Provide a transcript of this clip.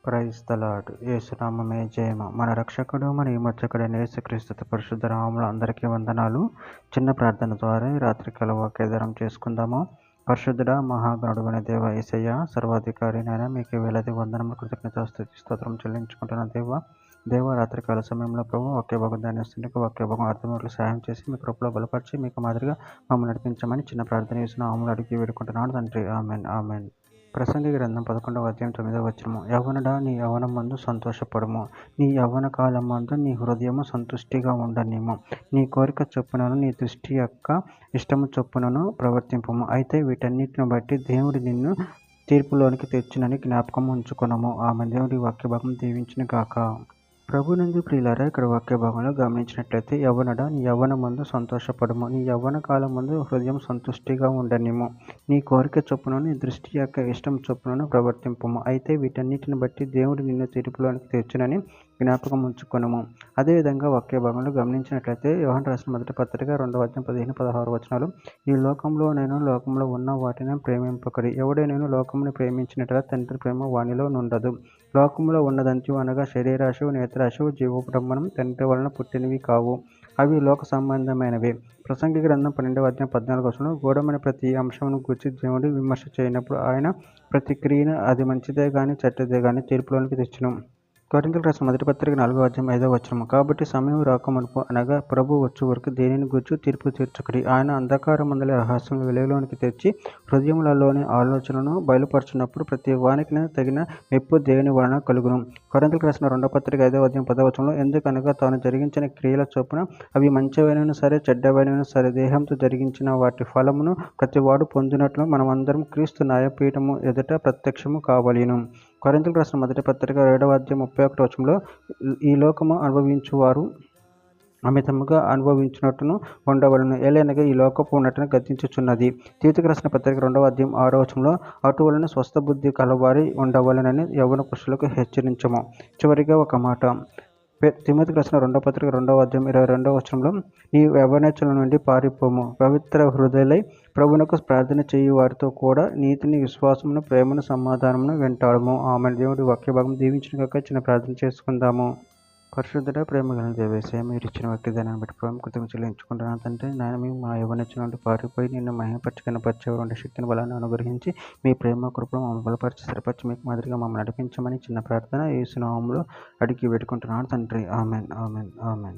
Praise the lord. యేసునామమే జయము. మన రక్షకుడు మన విమోచకుడైన యేసుక్రీస్తు పరిశుద్ధ నామములో అందరికీ వందనాలు. చిన్న ప్రార్థన ద్వారా ఈ రాత్రికాల వాక్యాధారం చేసుకుందాము. పరిశుద్ధుడా మహాగణుడైన దేవ యేసయ్య, సర్వాధికారి నైనా మీకు వేలాది వందనములు కృతజ్ఞతాస్తుతి స్తోత్రం చెల్లించుకుంటున్న దేవ రాత్రికాల సమయంలో ప్రభు వాక్య భాగం ధ్యానిస్తుండగా వాక్య భాగం అర్థమవులకు సహాయం చేసి మీ కృపలో బలపరిచి మీకు మాదిరిగా మమ్మల్ని నడిపించమని చిన్న ప్రార్థన చేసిన నామములో అడిగి వేడుకుంటున్నాను తండ్రి. Amen amen. ప్రసంగి గ్రంథం 11వ అధ్యాయం 9వ వచనము. యవ్వనుడా, నీ యవ్వనమందు సంతోషపడము, నీ యవ్వన కాలమందు నీ హృదయము సంతుష్టిగా ఉండనిము, నీ కోరిక చొప్పునను నీ దృష్టి యొక్క ఇష్టము చొప్పునను ప్రవర్తింపము. అయితే వీటన్నిటిని బట్టి దేవుడు నిన్ను తీర్పులోనికి తెచ్చునని జ్ఞాపకం ఉంచుకొనము. ఆమె దేవుడి వాక్య భాగం దీవించును గాక. ప్రభునందు ప్రియులారా, ఇక్కడ వాక్య భాగంలో గమనించినట్లయితే, యవ్వనుడా నీ యవ్వనమందు సంతోషపడము, నీ యవ్వన కాలం ముందు హృదయం సంతుష్టిగా ఉండనిము, నీ కోరిక చొప్పున నీ దృష్టి యొక్క ఇష్టం చొప్పున ప్రవర్తింపము. అయితే వీటన్నిటిని బట్టి దేవుడు నిన్ను తీర్పులోనికి తెచ్చునని జ్ఞాపకం ఉంచుకొనము. అదేవిధంగా వాక్య భాగంలో గమనించినట్లయితే యోహాను రాసిన మొదటి పత్రిక 2వ అధ్యాయం 15-16 వచనాలు. ఈ లోకంలో ఉన్న వాటిని ప్రేమింపకడి, ఎవడైనా లోకమును ప్రేమించినట్ల తండ్రి ప్రేమ వానిలో నుండదు. లోకంలో ఉన్నదంత్యు అనగా శరీరాశు, నేత్రాశు, జీవోపడంబనం తండ్రి వలన పుట్టినవి కావు, అవి లోక సంబంధమైనవి. ప్రసంగి గ్రంథం 12వ అధ్యాయం 14వ వచనంలో, గూఢమైన ప్రతి అంశమును గూర్చి దేవుడు విమర్శ చేయనప్పుడు ఆయన ప్రతి క్రియను అది మంచిదే గాని చెడ్డదే గాని తీర్పులోనికి తెచ్చును. కొరింథీయులకు రాసిన మొదటి పత్రిక 4వ అధ్యాయం 5వ వచనము. కాబట్టి సమయం రాకమునుపు అనగా ప్రభు వచ్చు వరకు దేనిని గూర్చి తీర్పు తీర్చుకుడి, ఆయన అంధకారమందలి రహస్యం వెలుగులోనికి తెచ్చి హృదయములలోని ఆలోచనను బయలుపరచినప్పుడు ప్రతి వానికి తగిన మెప్పు దేవుని వలన కలుగును. కొరింథీయులకు రాసిన 2వ పత్రిక 5వ అధ్యాయం 10వ వచనంలో, ఎందుకనగా తాను జరిగించిన క్రియల చొప్పున అవి మంచివైనను సరే చెడ్డవైనను సరే దేహంతో జరిగించిన వాటి ఫలమును ప్రతివాడు పొందినట్లు మనమందరం క్రీస్తు న్యాయపీఠము ఎదుట ప్రత్యక్షము కావలెను. కొరింథీయులకు రాసిన మొదటి పత్రిక 7వ అధ్యాయం 31వ వచనంలో, ఈ లోకము అనుభవించువారు అమితముగా అనుభవించినట్టును ఉండవలను, ఏలైనగా ఈ లోకపు ఉన్నట్టును గతించుచున్నది. తీతుకు రాసిన పత్రిక 2వ అధ్యాయం 6వ వచనంలో, అటువలన స్వస్థ బుద్ధి కలవారి ఉండవలనని యవ్వన పురుషులకు హెచ్చరించము. చివరిగా ఒక మాట, తిమోతికి రాసిన 2వ పత్రిక 2వ అధ్యాయం 22వ వచనంలో, నీ యవ్వనేచ్ఛల నుండి పారిపోము, పవిత్ర హృదయులై ప్రభువునకు ప్రార్థన చేయు వారితో కూడా నీతిని, విశ్వాసమును, ప్రేమను, సమాధానమును వెంటాడము. ఆమె దేవుడి వాక్య భాగం దీవించిన కాక చిన్న ప్రార్థన చేసుకుందాము. పరిశుద్ధుడ, ప్రేమ గల దేవేశయ్య, మీరు ఇచ్చిన వాక్యదానాన్ని బట్టి ప్రేమ కృతజ్ఞతలు చెల్లించుకుంటున్నాను తండ్రి. నాయన, మేము మా యవ్వనెచ్చల నుండి పారిపోయి నిన్ను మహిమపరిచి కనపరిచేవారు శక్తిని బలాన్ని అనుగ్రహించి మీ ప్రేమ కృపను మమ్మల్ని బలపరిచి స్థిరపరిచి మీకు మాదిరిగా మమ్మల్ని నడిపించమని చిన్న ప్రార్థన యేసు నామములో అడిగి వేడుకుంటున్నాను తండ్రి. Amen amen amen.